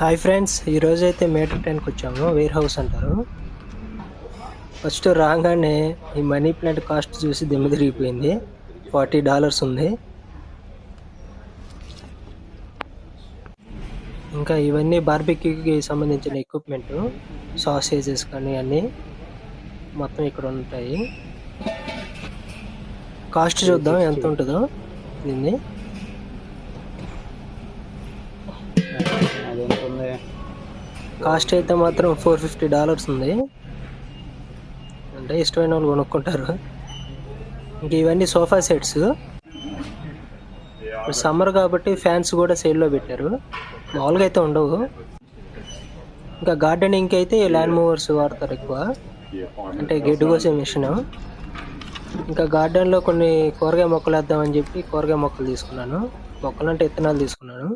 Hi friends, ఈరోజు అయితే matter 10కి వచ్చాము. వేర్ హౌస్ అంటారు. ఫస్ట్ రాగానే ఈ మనీ ప్లాంట్ కాస్ట్ చూసి దిమ్మ తిరిగిపోయింది. $40 ఉంది. ఇంకా ఇవన్నీ బార్బిక్యూకి సంబంధించిన ఎక్విప్మెంట్, సాసేజెస్ కానీ అన్నీ మొత్తం ఇక్కడ ఉంటాయి. కాస్ట్ చూద్దాం ఎంత ఉంటుందో దీన్ని. కాస్ట్ అయితే మాత్రం $450 ఉంది. అంటే ఇష్టమైన వాళ్ళు కొనుక్కుంటారు. ఇంక ఇవన్నీ సోఫా సెట్స్. ఇప్పుడు సమ్మర్ కాబట్టి ఫ్యాన్స్ కూడా సేల్లో పెట్టారు. మామూలుగా అయితే ఉండవు. ఇంకా గార్డెనింగ్కి అయితే ల్యాండ్ మూవర్స్ వాడతారు ఎక్కువ, అంటే గెడ్డు కోసే మిషన్. ఇంకా గార్డెన్లో కొన్ని కూరగాయ మొక్కలు వేద్దామని చెప్పి కూరగాయ మొక్కలు తీసుకున్నాను. మొక్కలు అంటే విత్తనాలు తీసుకున్నాను.